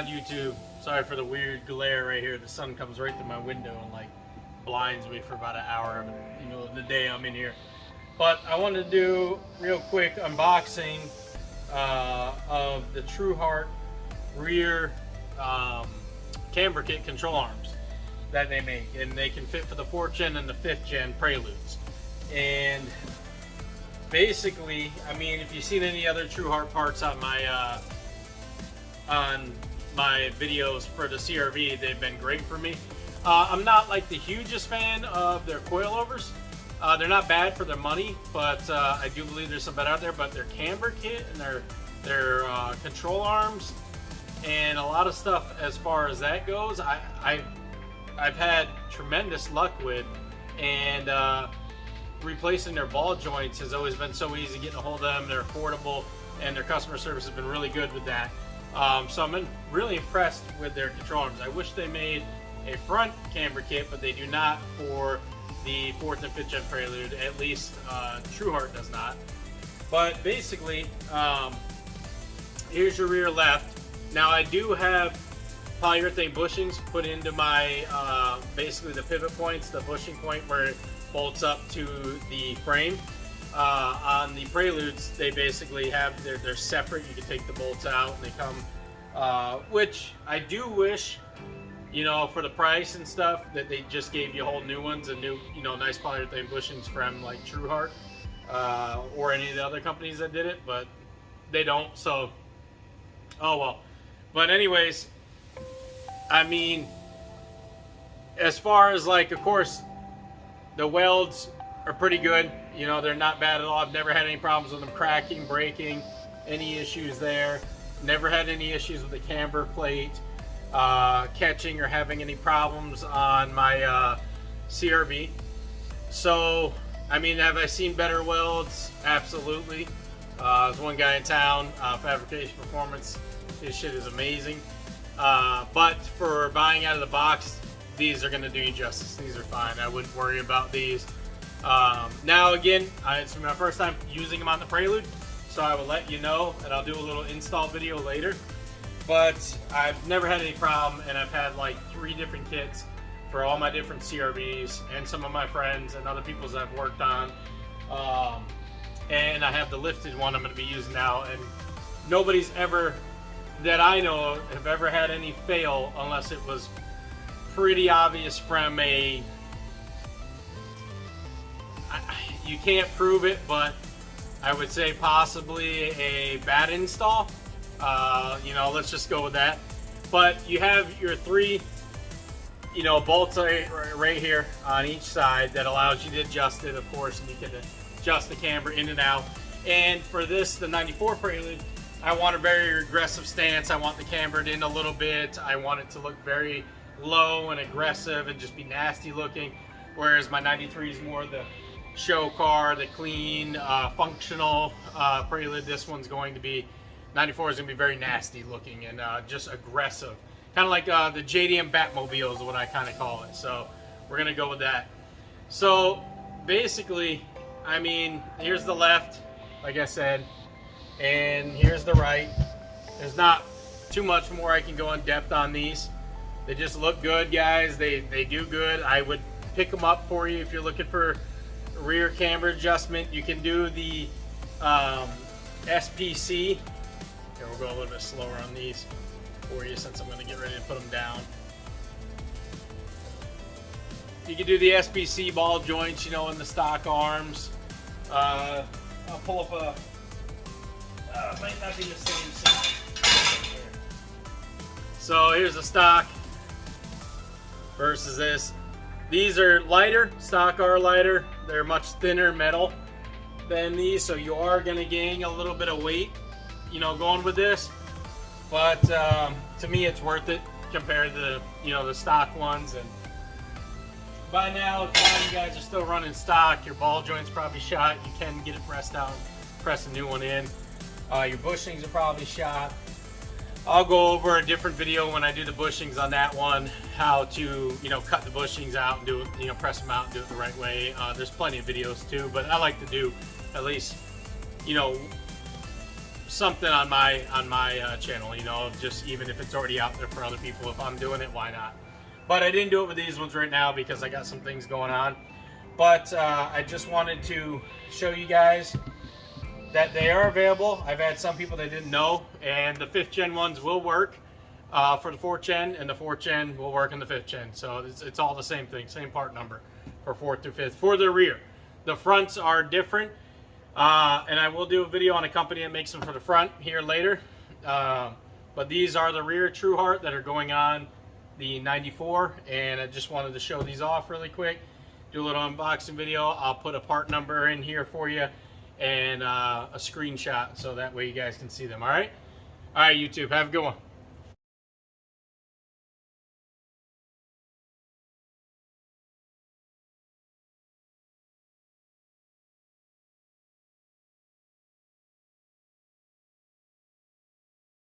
on YouTube. Sorry for the weird glare right here. The sun comes right through my window and like blinds me for about an hour of the day I'm in here. But I wanted to do real quick unboxing of the Truhart rear camber kit control arms that they make, and they can fit for the 4th gen and the 5th gen Preludes. And basically, I mean, if you've seen any other Truhart parts on my videos for the CRV, they've been great for me. I'm not like the hugest fan of their coilovers. They're not bad for their money, but I do believe there's some better out there. But their camber kit and their control arms and a lot of stuff as far as that goes, I've had tremendous luck with, and replacing their ball joints has always been so easy getting a hold of them. They're affordable, and their customer service has been really good with that. So I'm really impressed with their control arms. I wish they made a front camber kit, but they do not for the 4th and 5th gen Prelude. At least Truhart does not. But basically, here's your rear left. Now I do have polyurethane bushings put into my basically the pivot points, the bushing point where it bolts up to the frame. On the Preludes, they basically have they're separate. You can take the bolts out and they come, which I do wish, for the price and stuff, that they just gave you whole new ones and new, nice polyurethane bushings from like Truhart or any of the other companies that did it, but they don't. So, oh well. But anyways, I mean, as far as like, of course, the welds are pretty good. They're not bad at all. I've never had any problems with them cracking, breaking, any issues there. Never had any issues with the camber plate catching or having any problems on my CRV. So, I mean, have I seen better welds? Absolutely. There's one guy in town, Fabrication Performance. His shit is amazing. But for buying out of the box, these are going to do you justice. These are fine. I wouldn't worry about these. Now again, it's my first time using them on the Prelude, so I will let you know, and I'll do a little install video later. But I've never had any problem, and I've had like 3 different kits for all my different CRVs and some of my friends and other people's I've worked on. And I have the lifted one I'm going to be using now, and nobody's ever, that I know of, have ever had any fail unless it was pretty obvious from a, you can't prove it, but I would say possibly a bad install. Let's just go with that. But you have your 3, bolts right here on each side that allows you to adjust it, of course, and you can adjust the camber in and out. And for this, the 94 Prelude, I want a very aggressive stance. I want the cambered in a little bit. I want it to look very low and aggressive and just be nasty looking. Whereas my 93 is more the show car, the clean, functional Prelude. This one's going to be, 94 is going to be very nasty looking and just aggressive. Kind of like the JDM Batmobile is what I kind of call it. So we're going to go with that. So basically, I mean, here's the left, like I said, and here's the right. There's not too much more I can go in depth on these. They just look good, guys. They do good. I would pick them up for you if you're looking for rear camber adjustment. You can do the SPC. Here, we'll go a little bit slower on these for you since I'm going to get ready to put them down. You can do the SPC ball joints, in the stock arms. I'll pull up a, might not be the same size. So here's the stock versus this. These are lighter, stock are lighter. They're much thinner metal than these, so you are going to gain a little bit of weight, going with this. But to me, it's worth it compared to the stock ones. And by now, if you guys are still running stock, your ball joint's probably shot. You can get it pressed out, press a new one in. Your bushings are probably shot. I'll go over a different video when I do the bushings on that one, how to, cut the bushings out and do it, press them out and do it the right way. There's plenty of videos too, but I like to do at least, something on my channel, you know, just even if it's already out there for other people. If I'm doing it, why not? But I didn't do it with these ones right now because I got some things going on. But I just wanted to show you guys that they are available. I've had some people that didn't know, and the 5th gen ones will work for the 4th gen, and the 4th gen will work in the 5th gen. So it's all the same thing, same part number for 4th through 5th. For the rear, the fronts are different, and I will do a video on a company that makes them for the front here later. But these are the rear Truhart that are going on the 94, and I just wanted to show these off really quick, do a little unboxing video. I'll put a part number in here for you and a screenshot so that way you guys can see them. All right, YouTube, have a good one.